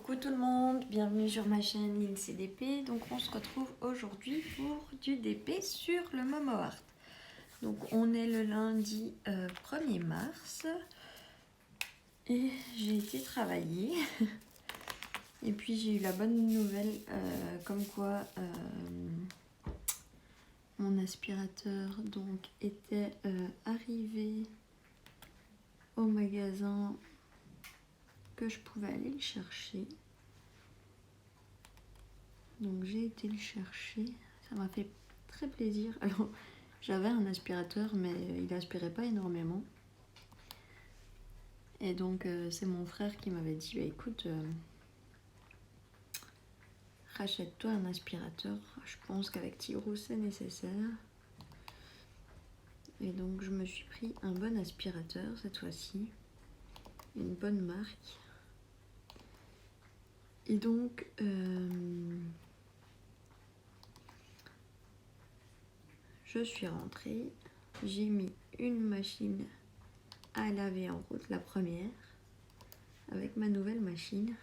Coucou tout le monde, bienvenue sur ma chaîne Lindsay DP. Donc on se retrouve aujourd'hui pour du DP sur le Momo Art. Donc on est le lundi 1er mars et j'ai été travailler. Et puis j'ai eu la bonne nouvelle comme quoi mon aspirateur donc était arrivé au magasin, que je pouvais aller le chercher. Donc j'ai été le chercher, ça m'a fait très plaisir. Alors j'avais un aspirateur mais il aspirait pas énormément. Et donc c'est mon frère qui m'avait dit bah, écoute, rachète-toi un aspirateur, je pense qu'avec Tiro c'est nécessaire. Et donc je me suis pris un bon aspirateur cette fois-ci, une bonne marque. Et donc je suis rentrée, j'ai mis une machine à laver en route, la première, avec ma nouvelle machine.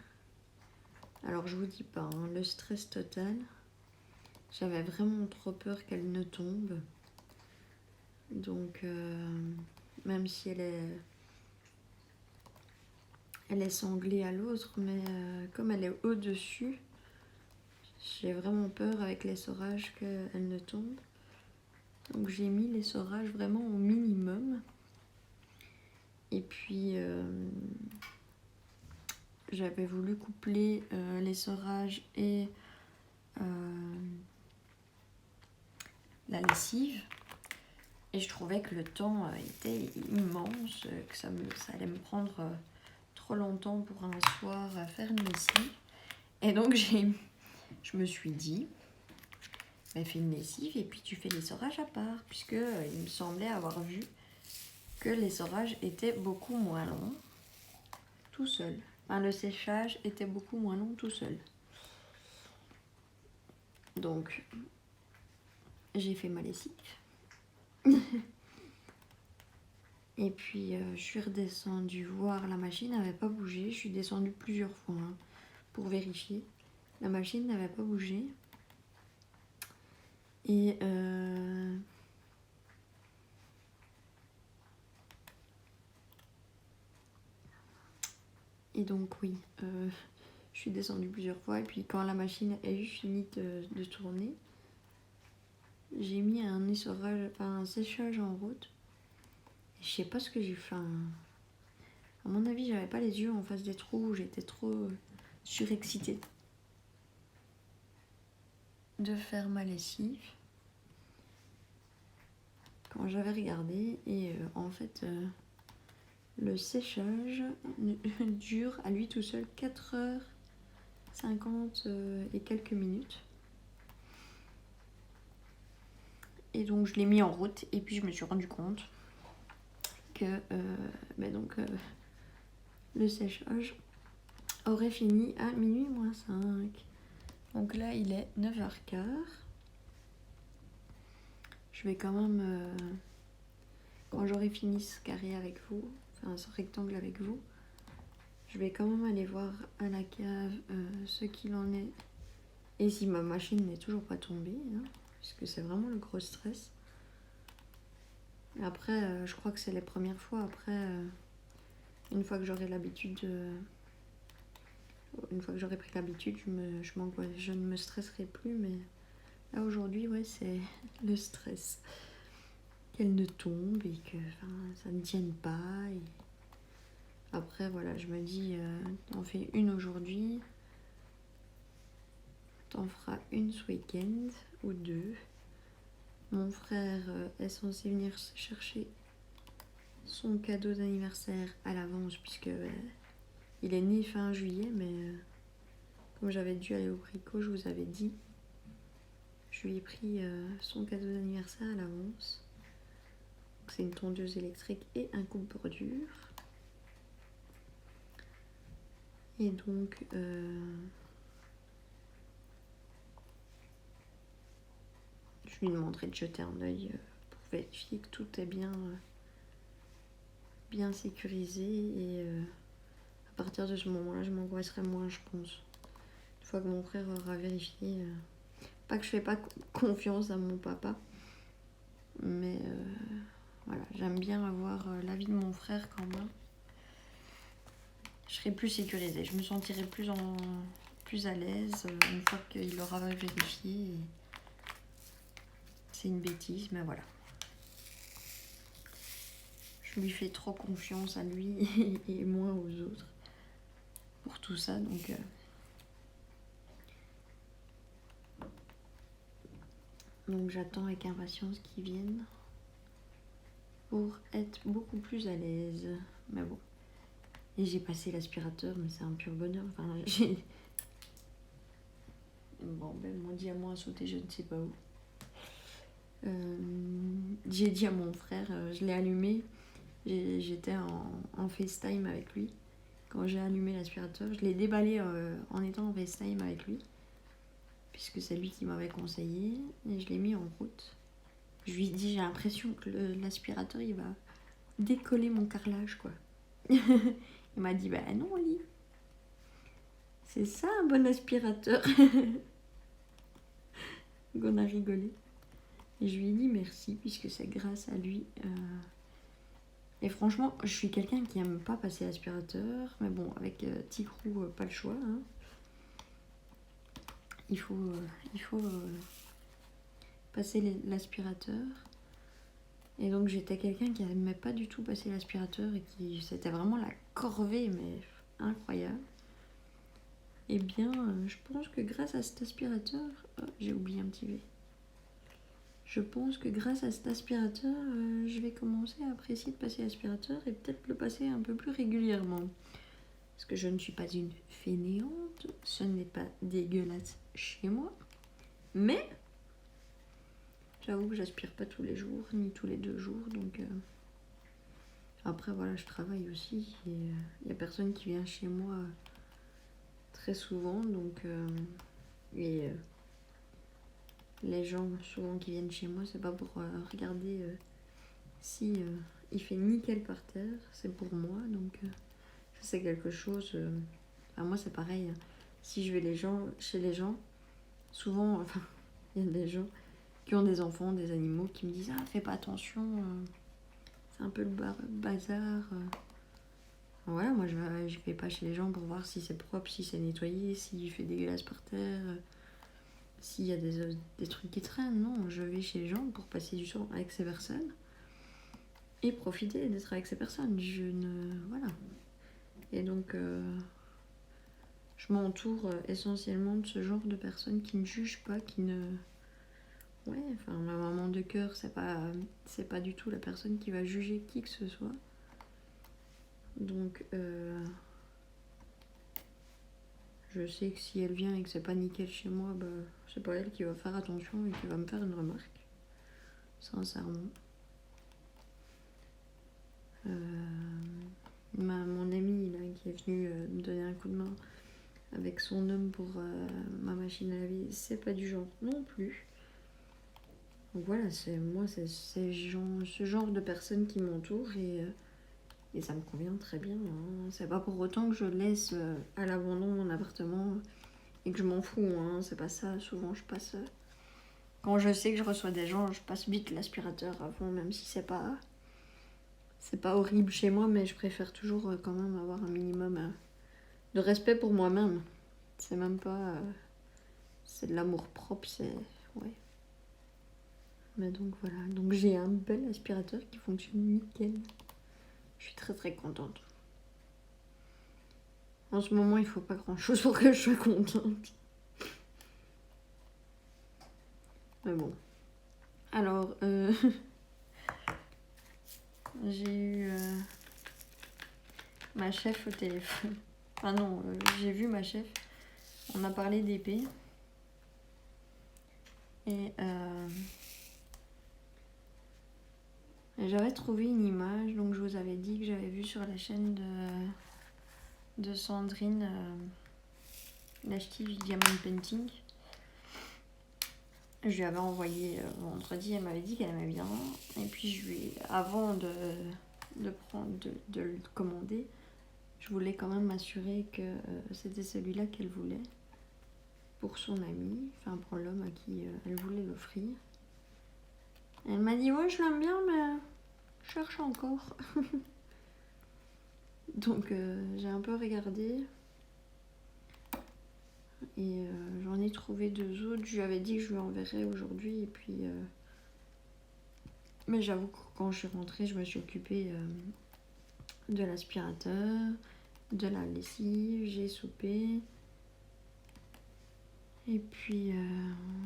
Alors je vous dis pas, hein, le stress total, j'avais vraiment trop peur qu'elle ne tombe. Donc même si elle est sanglée à l'autre, mais comme elle est au-dessus, j'ai vraiment peur avec l'essorage qu'elle ne tombe. Donc j'ai mis l'essorage vraiment au minimum. Et puis j'avais voulu coupler l'essorage et la lessive. Et je trouvais que le temps était immense, que ça allait me prendre trop longtemps pour un soir à faire une lessive. Et donc je me suis dit, bah, fais une lessive et puis tu fais l'essorage à part, puisque il me semblait avoir vu que l'essorage était beaucoup moins long tout seul. Enfin, le séchage était beaucoup moins long tout seul. Donc j'ai fait ma lessive. Et puis je suis redescendue voir, la machine n'avait pas bougé. Je suis descendue plusieurs fois hein, pour vérifier. La machine n'avait pas bougé. Et donc oui, je suis descendue plusieurs fois. Et puis quand la machine a eu fini de tourner, j'ai mis un essorage, un séchage en route. Et je sais pas ce que j'ai fait. À mon avis, j'avais pas les yeux en face des trous. J'étais trop surexcitée de faire ma lessive. Quand j'avais regardé et en fait le séchage dure à lui tout seul 4h50 et quelques minutes. Et donc je l'ai mis en route et puis je me suis rendu compte que le séchage aurait fini à minuit moins 5. Donc là il est 9h15. Je vais quand même, quand j'aurai fini ce carré avec vous, enfin ce rectangle avec vous, je vais quand même aller voir à la cave ce qu'il en est. Et si ma machine n'est toujours pas tombée, hein, puisque c'est vraiment le gros stress. Après, je crois que c'est les premières fois. Après, une fois que j'aurai l'habitude, une fois que j'aurai pris l'habitude, je ne me stresserai plus. Mais là aujourd'hui, ouais, c'est le stress. Qu'elle ne tombe et que ça ne tienne pas. Et après, voilà, je me dis, t'en fais une aujourd'hui, t'en feras une ce week-end ou deux. Mon frère est censé venir chercher son cadeau d'anniversaire à l'avance puisque il est né fin juillet, mais comme j'avais dû aller au Brico, je vous avais dit, je lui ai pris son cadeau d'anniversaire à l'avance. C'est une tondeuse électrique et un coupe-bordure. Et donc je lui demanderai de jeter un œil pour vérifier que tout est bien sécurisé. Et À partir de ce moment-là, je m'angoisserai moins, je pense. Une fois que mon frère aura vérifié. Pas que je fais pas confiance à mon papa, mais voilà, j'aime bien avoir l'avis de mon frère quand même. Je serai plus sécurisée, je me sentirai plus à l'aise une fois qu'il aura vérifié. C'est une bêtise, mais voilà. Je lui fais trop confiance à lui et moins aux autres pour tout ça, donc j'attends avec impatience qu'ils viennent pour être beaucoup plus à l'aise. Mais bon. Et j'ai passé l'aspirateur, mais c'est un pur bonheur. Enfin, bon, ben, mon diamant a sauté, je ne sais pas où. J'ai dit à mon frère, je l'ai allumé. J'étais en FaceTime avec lui. Quand j'ai allumé l'aspirateur, je l'ai déballé en étant en FaceTime avec lui. Puisque c'est lui qui m'avait conseillé. Et je l'ai mis en route. Je lui ai dit, j'ai l'impression que l'aspirateur, il va décoller mon carrelage, quoi. Il m'a dit, bah non, Oli. C'est ça un bon aspirateur. Donc on a rigolé. Et je lui ai dit merci, puisque c'est grâce à lui. Et franchement, je suis quelqu'un qui aime pas passer l'aspirateur. Mais bon, avec Tigrou, pas le choix. Hein. Il faut passer l'aspirateur. Et donc j'étais quelqu'un qui n'aimait pas du tout passer l'aspirateur et qui c'était vraiment la corvée, mais incroyable. Eh bien, je pense que grâce à cet aspirateur... Oh, j'ai oublié un petit V. Je pense que grâce à cet aspirateur, je vais commencer à apprécier de passer l'aspirateur et peut-être le passer un peu plus régulièrement. Parce que je ne suis pas une fainéante, ce n'est pas dégueulasse chez moi. Mais, j'avoue que j'aspire pas tous les jours, ni tous les 2 jours, donc... Après, voilà, je travaille aussi et il n'y a personne qui vient chez moi très souvent, donc... les gens souvent qui viennent chez moi, c'est pas pour regarder si il fait nickel par terre, c'est pour moi, donc ça c'est quelque chose... Enfin, moi c'est pareil, hein. Si je vais chez les gens, souvent, enfin, il y a des gens qui ont des enfants, des animaux, qui me disent « Ah, fais pas attention, c'est un peu le bazar. » Voilà, moi je vais pas chez les gens pour voir si c'est propre, si c'est nettoyé, s'il fait dégueulasse par terre... S'il y a des trucs qui traînent, non, je vais chez les gens pour passer du temps avec ces personnes et profiter d'être avec ces personnes. Voilà. Et donc, je m'entoure essentiellement de ce genre de personnes qui ne jugent pas, qui ne... Ouais, enfin, ma maman de cœur, c'est pas du tout la personne qui va juger qui que ce soit. Donc, je sais que si elle vient et que c'est pas nickel chez moi, bah, c'est pas elle qui va faire attention et qui va me faire une remarque. Sincèrement. Mon ami là, qui est venu me donner un coup de main avec son homme pour ma machine à laver, c'est pas du genre non plus. Donc voilà, c'est ce genre de personnes qui m'entourent et ça me convient très bien. Hein. C'est pas pour autant que je laisse à l'abandon mon appartement et que je m'en fous. Hein. C'est pas ça. Souvent, je passe. Quand je sais que je reçois des gens, je passe vite l'aspirateur avant, même si c'est pas horrible chez moi, mais je préfère toujours quand même avoir un minimum de respect pour moi-même. C'est même pas... c'est de l'amour propre, c'est... Ouais. Mais donc voilà. Donc j'ai un bel aspirateur qui fonctionne nickel. Je suis très très contente. En ce moment, il faut pas grand chose pour que je sois contente. Mais bon. Alors, j'ai eu ma chef au téléphone. Enfin non, j'ai vu ma chef. On a parlé d'épée. Et j'avais trouvé une image, donc je vous avais dit que j'avais vu sur la chaîne de Sandrine l'Achtige Diamond Painting. Je lui avais envoyé vendredi, elle m'avait dit qu'elle aimait bien. Et puis avant de le commander, Je voulais quand même m'assurer que c'était celui-là qu'elle voulait pour son ami, enfin pour l'homme à qui elle voulait l'offrir. Elle m'a dit ouais, je l'aime bien, mais je cherche encore. Donc j'ai un peu regardé et j'en ai trouvé 2 autres. Je lui avais dit que je lui enverrais aujourd'hui et puis mais j'avoue que quand je suis rentrée, je me suis occupée de l'aspirateur, de la lessive, j'ai soupé. Et puis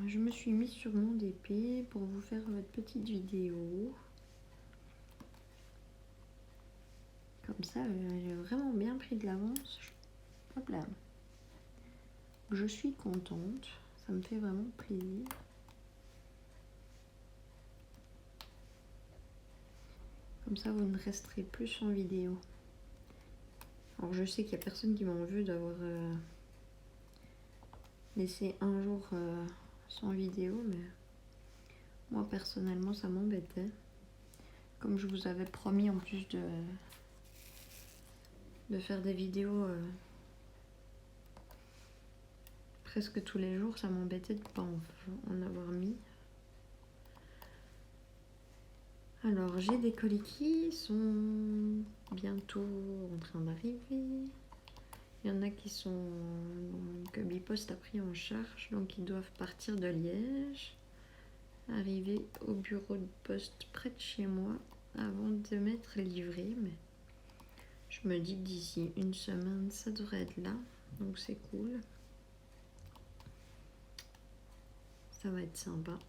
je me suis mise sur mon DP pour vous faire votre petite vidéo. Comme ça, j'ai vraiment bien pris de l'avance. Hop là. Je suis contente. Ça me fait vraiment plaisir. Comme ça, vous ne resterez plus sans vidéo. Alors, je sais qu'il n'y a personne qui m'en veut d'avoir laissé un jour sans vidéo, mais moi, personnellement, ça m'embêtait. Comme je vous avais promis, en plus de faire des vidéos presque tous les jours, ça m'embêtait de ne pas en avoir mis. Alors, j'ai des colis qui sont bientôt en train d'arriver. Il y en a qui sont que Bipost a pris en charge, donc ils doivent partir de Liège, arriver au bureau de poste près de chez moi avant de m'être livré. Mais je me dis que d'ici une semaine, ça devrait être là, donc c'est cool. Ça va être sympa.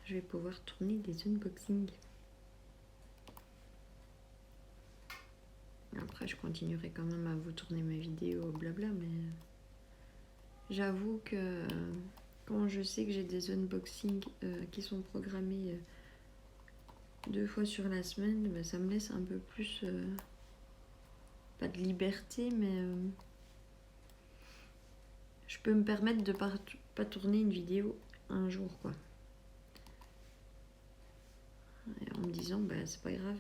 Je vais pouvoir tourner des unboxings. Après, je continuerai quand même à vous tourner mes vidéos, blabla, mais j'avoue que quand je sais que j'ai des unboxings qui sont programmés 2 fois sur la semaine, bah, ça me laisse un peu plus, pas de liberté, mais je peux me permettre de pas tourner une vidéo un jour, quoi. Et en me disant, bah, c'est pas grave,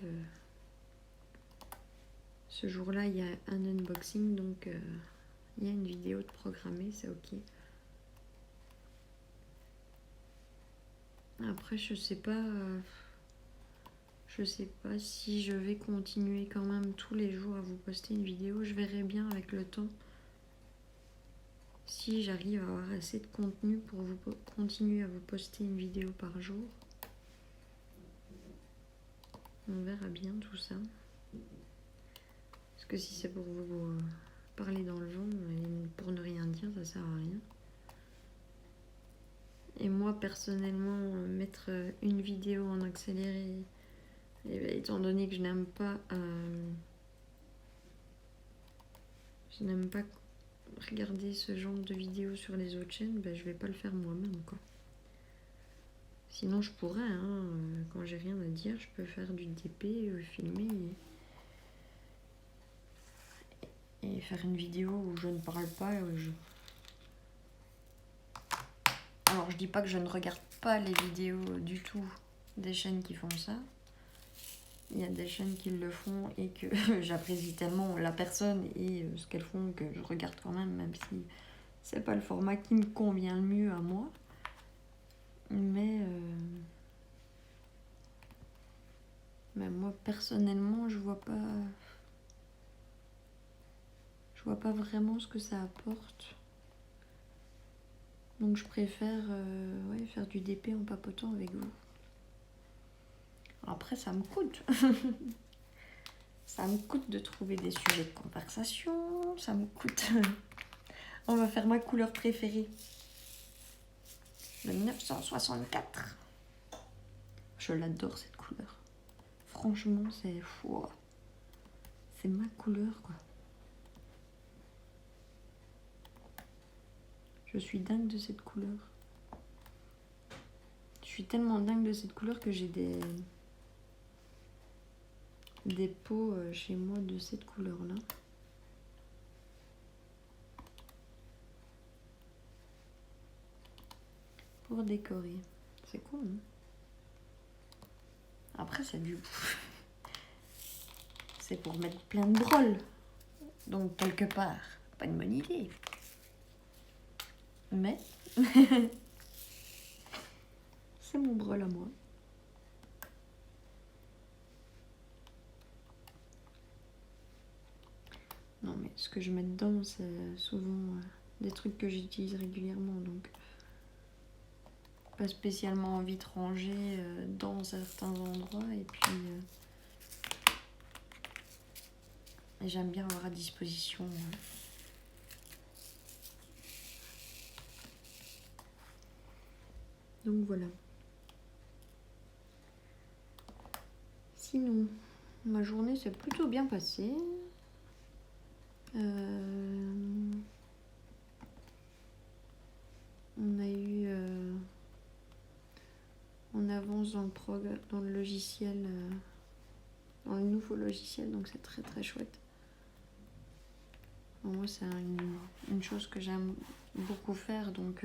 ce jour-là, il y a un unboxing, donc il y a une vidéo de programmée, c'est ok. Après, je sais pas si je vais continuer quand même tous les jours à vous poster une vidéo. Je verrai bien avec le temps si j'arrive à avoir assez de contenu pour vous continuer à vous poster une vidéo par jour. On verra bien tout ça. Parce que si c'est pour vous parler dans le vent et pour ne rien dire, ça sert à rien. Et moi, personnellement, mettre une vidéo en accéléré, et bien, étant donné que je n'aime pas regarder ce genre de vidéos sur les autres chaînes, ben, je vais pas le faire moi-même, quoi. Sinon, je pourrais, hein, quand j'ai rien à dire, je peux faire du DP, filmer et faire une vidéo où je ne parle pas. Alors, je dis pas que je ne regarde pas les vidéos du tout des chaînes qui font ça. Il y a des chaînes qui le font et que j'apprécie tellement la personne et ce qu'elles font que je regarde quand même si c'est pas le format qui me convient le mieux à moi. Mais moi personnellement, je vois pas vraiment ce que ça apporte. Donc je préfère faire du DP en papotant avec vous. Après, ça me coûte. Ça me coûte de trouver des sujets de conversation. Ça me coûte. On va faire ma couleur préférée. Le 964. Je l'adore, cette couleur. Franchement, c'est fou. C'est ma couleur, quoi. Je suis dingue de cette couleur. Je suis tellement dingue de cette couleur que j'ai des pots chez moi de cette couleur-là. Pour décorer. C'est cool, hein. Après, c'est du... c'est pour mettre plein de brolles. Donc, quelque part, pas une bonne idée. Mais, c'est mon brol à moi. Non, mais ce que je mets dedans, c'est souvent des trucs que j'utilise régulièrement. Donc, pas spécialement envie de ranger dans certains endroits. Et puis, j'aime bien avoir à disposition. Donc voilà. Sinon, ma journée s'est plutôt bien passée. On a eu... on avance dans le logiciel, dans le nouveau logiciel, donc c'est très très chouette. Bon, moi, c'est une chose que j'aime beaucoup faire, donc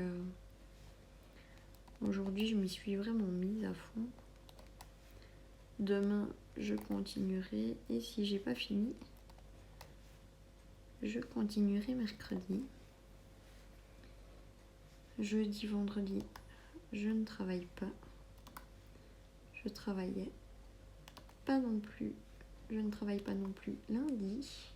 aujourd'hui, je m'y suis vraiment mise à fond. Demain, je continuerai, et si j'ai pas fini, je continuerai mercredi. Jeudi, vendredi, je ne travaille pas. Je travaillais pas non plus. Je ne travaille pas non plus lundi.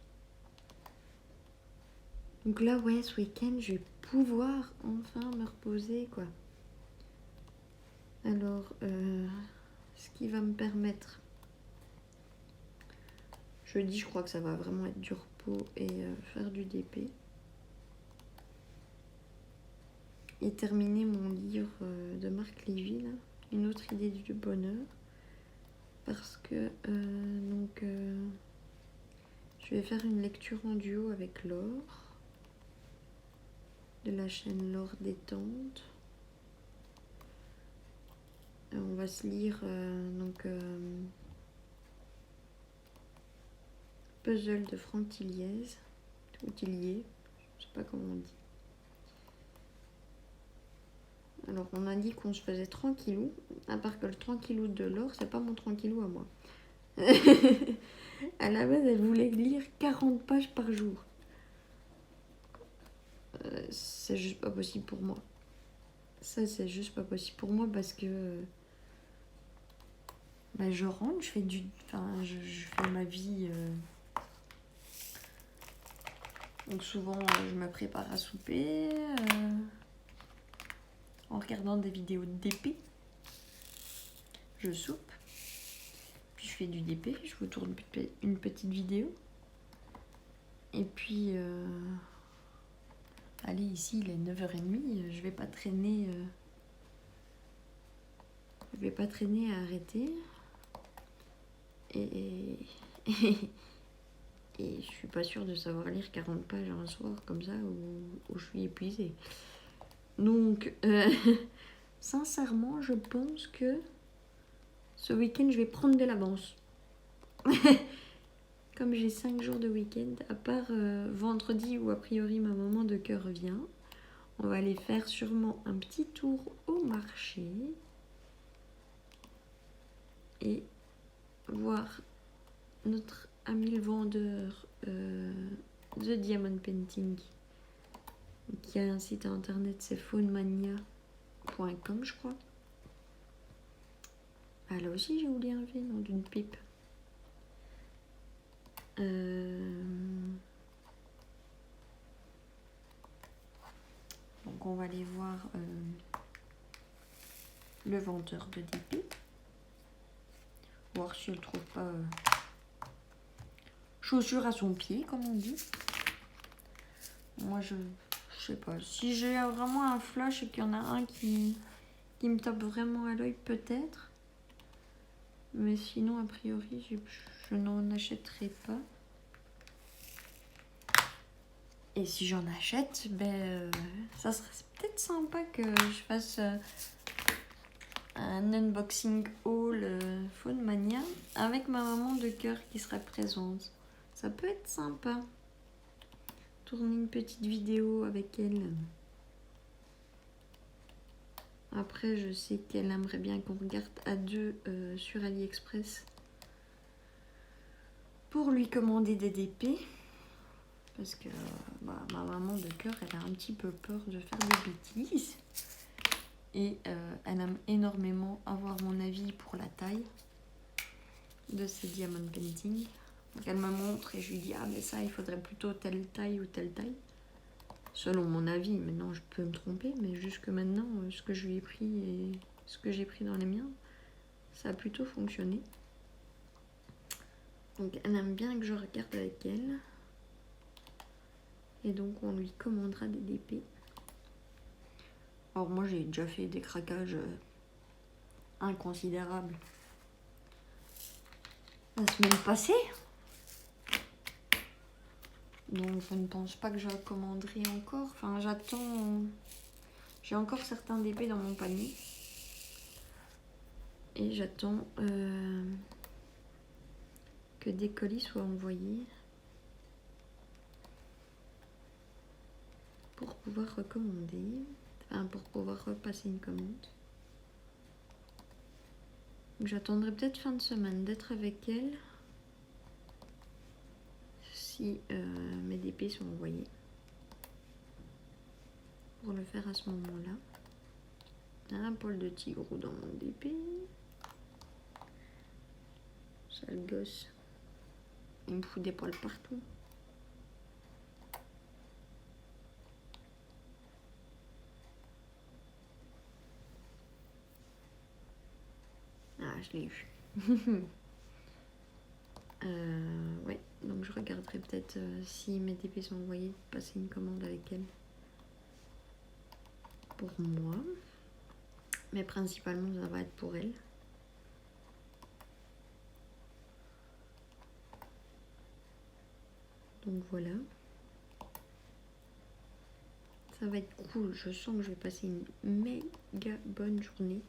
Donc là, ouais, ce week-end, je vais pouvoir enfin me reposer, quoi. Alors, ce qui va me permettre... Jeudi, je crois que ça va vraiment être du repos et faire du DP. Et terminer mon livre de Marc Lévy, là, Une autre idée du bonheur. Parce que, je vais faire une lecture en duo avec Laure, de la chaîne Laure Détente. On va se lire Puzzle de Franck Tilliez, ou Tillier, je sais pas comment on dit. Alors on a dit qu'on se faisait tranquillou, à part que le tranquillou de Laure, c'est pas mon tranquillou à moi. À la base, elle voulait lire 40 pages par jour. C'est juste pas possible pour moi. Ça, c'est juste pas possible pour moi parce que je rentre, je fais je fais ma vie. Donc souvent, je me prépare à souper en regardant des vidéos de DP. Je soupe, puis je fais du DP, je vous tourne une petite vidéo. Et puis, allez, ici, il est 9h30, je vais pas traîner... je vais pas traîner à arrêter. Et je suis pas sûre de savoir lire 40 pages un soir comme ça où je suis épuisée. Donc, sincèrement, je pense que ce week-end, je vais prendre de l'avance. Comme j'ai 5 jours de week-end, à part vendredi où a priori ma maman de cœur revient, on va aller faire sûrement un petit tour au marché et voir notre ami le vendeur The Diamond Painting, qui a un site internet, c'est phonemania.com, je crois. Ah, là aussi j'ai oublié un V, nom d'une pipe. Donc on va aller voir le vendeur de DP, voir si elle trouve pas chaussures à son pied, comme on dit. Moi je sais pas, si j'ai vraiment un flash et qu'il y en a un qui me tape vraiment à l'œil, peut-être, mais sinon a priori je n'en achèterai pas. Et si j'en achète, ça serait peut-être sympa que je fasse un unboxing haul Phonemania avec ma maman de cœur qui serait présente. Ça peut être sympa. Tourner une petite vidéo avec elle. Après, je sais qu'elle aimerait bien qu'on regarde à deux sur AliExpress pour lui commander des DP. Parce que ma maman de cœur, elle a un petit peu peur de faire des bêtises. Et elle aime énormément avoir mon avis pour la taille de ces diamond painting. Donc elle me montre et je lui dis ah mais ça il faudrait plutôt telle taille ou telle taille. Selon mon avis, maintenant je peux me tromper, mais jusque maintenant ce que je lui ai pris et ce que j'ai pris dans les miens, ça a plutôt fonctionné. Donc elle aime bien que je regarde avec elle. Et donc on lui commandera des DP. Alors moi j'ai déjà fait des craquages inconsidérables la semaine passée. Donc je ne pense pas que je recommanderai encore. Enfin j'attends. J'ai encore certains DP dans mon panier. Et j'attends que des colis soient envoyés pour pouvoir recommander. Enfin pour pouvoir repasser une commande. J'attendrai peut-être fin de semaine d'être avec elle. Si mes DP sont envoyés. Pour le faire à ce moment-là. Un poil de tigrou dans mon DP. Sale gosse. Il me fout des poils partout. Ah, je l'ai eu. Ouais, donc je regarderai peut-être si mes DP sont envoyés, passer une commande avec elle. Pour moi. Mais principalement, ça va être pour elle. Donc voilà. Ça va être cool. Je sens que je vais passer une méga bonne journée.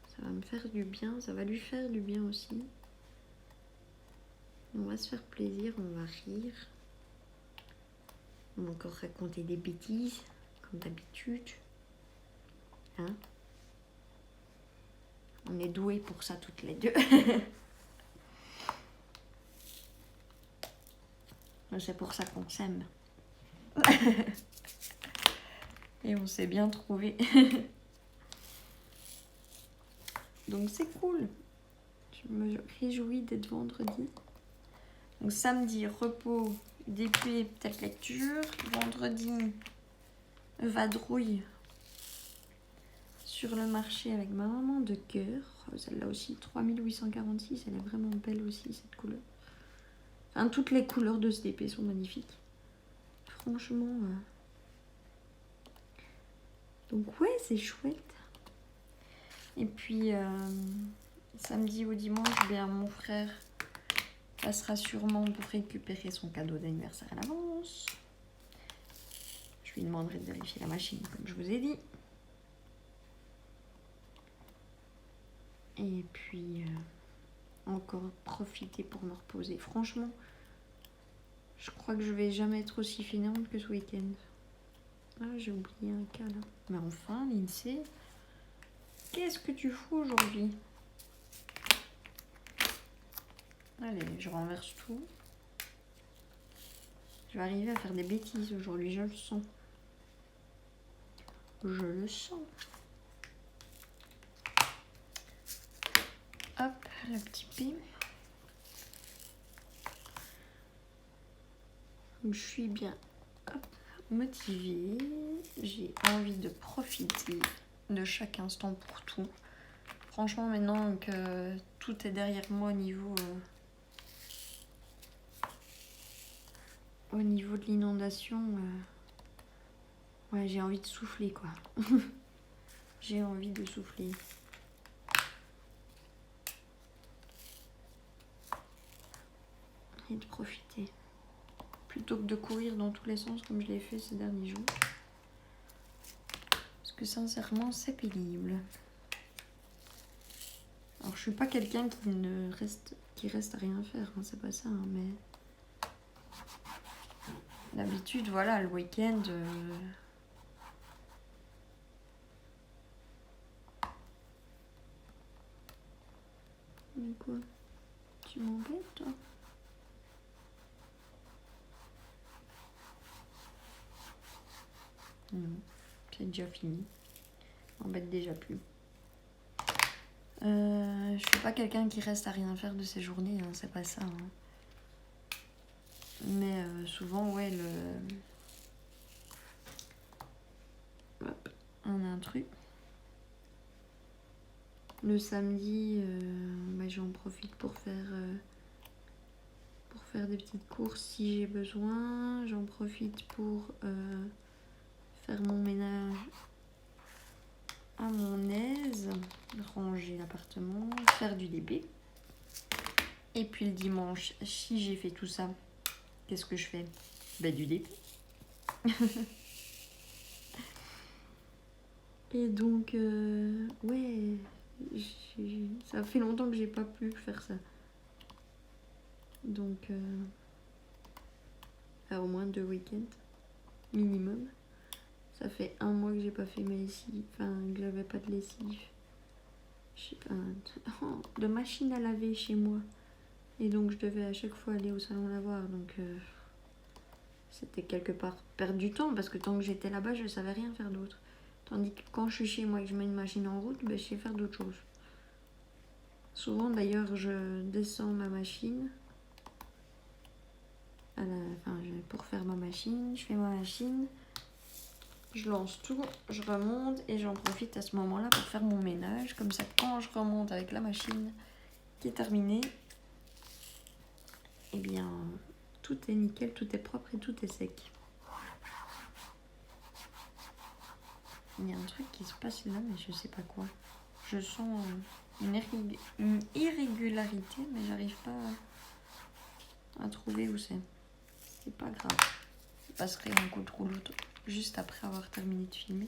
Ça va me faire du bien. Ça va lui faire du bien aussi. On va se faire plaisir. On va rire. On va encore raconter des bêtises. Comme d'habitude. Hein? On est doués pour ça toutes les deux. C'est pour ça qu'on s'aime. Et on s'est bien trouvé. Donc c'est cool. Je me réjouis d'être vendredi. Donc samedi, repos, DP, peut-être lecture. Vendredi, vadrouille sur le marché avec ma maman de cœur. Celle-là aussi, 3846. Elle est vraiment belle aussi, cette couleur. Enfin, toutes les couleurs de ce DP sont magnifiques. Franchement. Donc ouais, c'est chouette. Et puis, samedi ou dimanche, bien, mon frère passera sûrement pour récupérer son cadeau d'anniversaire à l'avance. Je lui demanderai de vérifier la machine, comme je vous ai dit. Et puis, encore profiter pour me reposer. Franchement, je crois que je vais jamais être aussi fainéante que ce week-end. Ah, j'ai oublié un cas là. Mais enfin, Lindsay, qu'est-ce que tu fous aujourd'hui? Allez, je renverse tout. Je vais arriver à faire des bêtises aujourd'hui, je le sens. Je le sens. Hop, le petit P. Je suis bien motivée. J'ai envie de profiter de chaque instant pour tout. Franchement, maintenant que tout est derrière moi au niveau de l'inondation, ouais, j'ai envie de souffler, quoi. J'ai envie de souffler. Et de profiter. Plutôt que de courir dans tous les sens comme je l'ai fait ces derniers jours. Parce que sincèrement, c'est pénible. Alors je suis pas quelqu'un qui reste à rien faire, hein, c'est pas ça, hein, mais d'habitude, voilà, le week-end, Mais quoi? Tu m'embêtes, toi? Non, c'est déjà fini. M'embête déjà plus. Je suis pas quelqu'un qui reste à rien faire de ses journées, hein, c'est pas ça. Hein. Mais souvent, ouais, Hop, un intrus. Le samedi, j'en profite pour faire des petites courses si j'ai besoin. J'en profite pour faire mon ménage à mon aise, ranger l'appartement, faire du DP. Et puis le dimanche, si j'ai fait tout ça, qu'est-ce que je fais? Du DP. Et donc, ouais, ça fait longtemps que j'ai pas pu faire ça. Donc, au moins 2 week-ends minimum. Ça fait 1 mois que j'ai pas fait ma lessive, enfin que j'avais pas de lessive. Je sais pas, de machine à laver chez moi. Et donc je devais à chaque fois aller au salon lavoir. Donc c'était quelque part perdre du temps parce que tant que j'étais là-bas, je savais rien faire d'autre. Tandis que quand je suis chez moi et que je mets une machine en route, je sais faire d'autres choses. Souvent d'ailleurs, je descends ma machine. Pour faire ma machine, je fais ma machine. Je lance tout, je remonte et j'en profite à ce moment-là pour faire mon ménage. Comme ça, quand je remonte avec la machine qui est terminée, eh bien, tout est nickel, tout est propre et tout est sec. Il y a un truc qui se passe là, mais je sais pas quoi. Je sens une irrégularité, mais j'arrive pas à trouver où c'est. C'est pas grave. Je passerai un coup de rouleau juste après avoir terminé de filmer.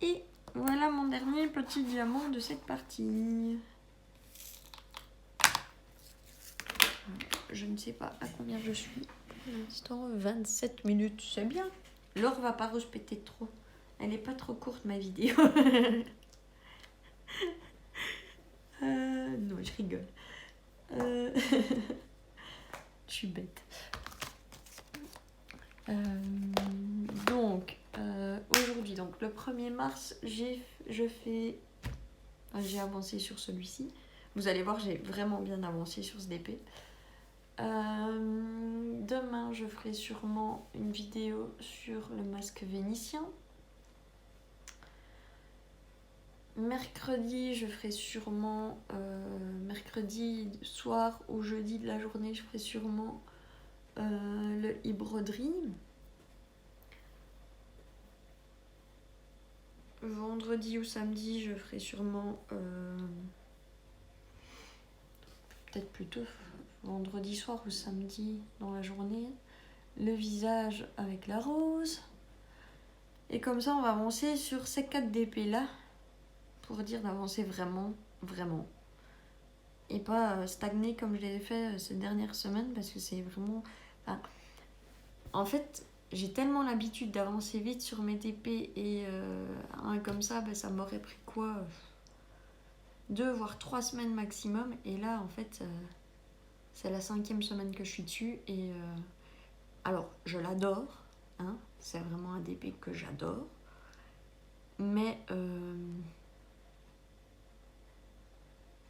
Et voilà mon dernier petit diamant de cette partie. Je ne sais pas à combien je suis. Pour l'instant, 27 minutes, c'est bien. L'or va pas respecter trop. Elle est pas trop courte ma vidéo. Non, je rigole. Je suis bête. Donc, aujourd'hui, donc le 1er mars, j'ai avancé sur celui-ci. Vous allez voir, j'ai vraiment bien avancé sur ce DP. Demain, je ferai sûrement une vidéo sur le masque vénitien. Mercredi, je ferai sûrement, mercredi soir ou jeudi de la journée, je ferai sûrement le e-broderie. Vendredi ou samedi, je ferai sûrement, peut-être plutôt vendredi soir ou samedi dans la journée, le visage avec la rose. Et comme ça, on va avancer sur ces 4 DP là, pour dire d'avancer vraiment, vraiment. Et pas stagner comme je l'ai fait ces dernières semaines, parce que c'est vraiment... Enfin, en fait, j'ai tellement l'habitude d'avancer vite sur mes DP, et comme ça, ça m'aurait pris quoi 2 voire 3 semaines maximum. Et là, en fait, c'est la 5e semaine que je suis dessus. Et alors, je l'adore. Hein, c'est vraiment un DP que j'adore. Mais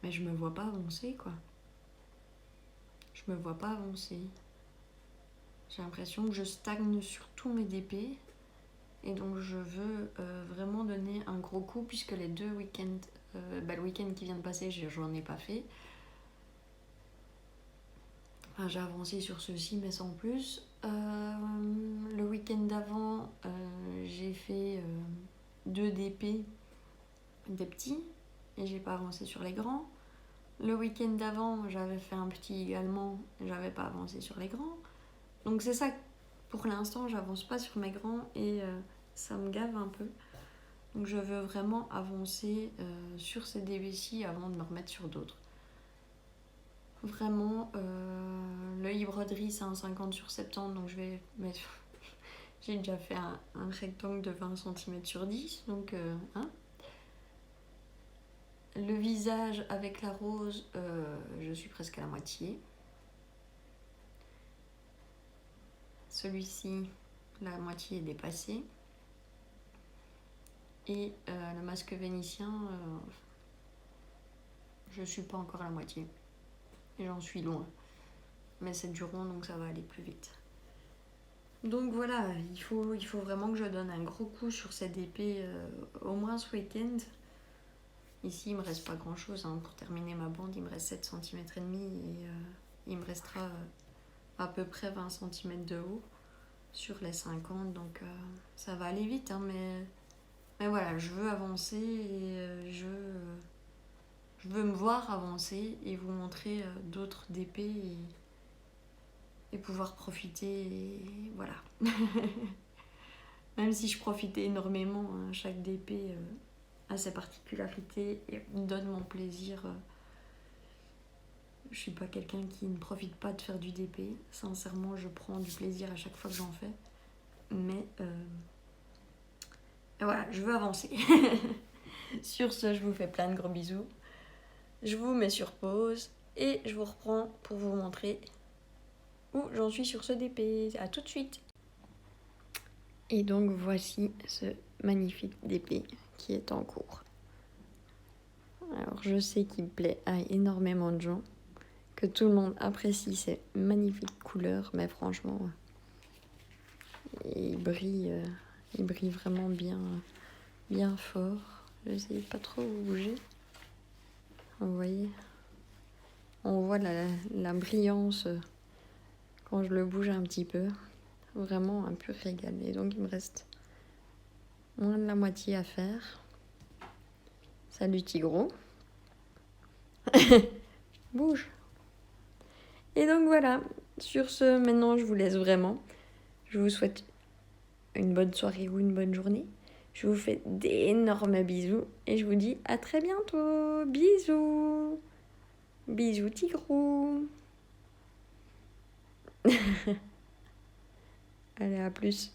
je me vois pas avancer, quoi. Je me vois pas avancer. J'ai l'impression que je stagne sur tous mes DP. Et donc, je veux vraiment donner un gros coup, puisque les 2 week-ends, le week-end qui vient de passer, j'en ai pas fait. Enfin, j'ai avancé sur ceci, mais sans plus. Le week-end d'avant, j'ai fait 2 DP des petits, et j'ai pas avancé sur les grands. Le week-end d'avant, j'avais fait un petit également, j'avais pas avancé sur les grands. Donc c'est ça, pour l'instant, j'avance pas sur mes grands, et ça me gave un peu. Donc je veux vraiment avancer sur ces DP-ci avant de me remettre sur d'autres. Vraiment, le e-broderie, c'est un 50 sur 70, donc je vais mettre... J'ai déjà fait un rectangle de 20 cm sur 10, donc... Le visage avec la rose, je suis presque à la moitié. Celui-ci, la moitié est dépassée. Et le masque vénitien, je suis pas encore à la moitié. Et j'en suis loin. Mais c'est du rond, donc ça va aller plus vite. Donc voilà, il faut vraiment que je donne un gros coup sur cette épée, au moins ce week-end. Ici, il me reste pas grand-chose hein, pour terminer ma bande. Il me reste 7 cm et demi et il me restera à peu près 20 cm de haut sur les 50. Donc ça va aller vite, hein, mais voilà, je veux avancer et je veux me voir avancer et vous montrer d'autres DP et pouvoir profiter. Et voilà. Même si je profitais énormément, hein, chaque DP a ses particularités et me donne mon plaisir. Je suis pas quelqu'un qui ne profite pas de faire du DP. Sincèrement, je prends du plaisir à chaque fois que j'en fais. Mais voilà, je veux avancer. Sur ce, je vous fais plein de gros bisous. Je vous mets sur pause et je vous reprends pour vous montrer où j'en suis sur ce DP. À tout de suite. Et donc voici ce magnifique DP qui est en cours. Alors je sais qu'il plaît à énormément de gens, que tout le monde apprécie ces magnifiques couleurs, mais franchement, il brille vraiment bien fort. Je sais pas trop où bouger. Vous voyez, on voit la brillance quand je le bouge un petit peu. Vraiment un pur régal. Et donc il me reste moins de la moitié à faire. Salut Tigro. Bouge. Et donc voilà, sur ce, maintenant je vous laisse vraiment. Je vous souhaite une bonne soirée ou une bonne journée. Je vous fais d'énormes bisous et je vous dis à très bientôt. Bisous. Bisous Tigrou. Allez, à plus.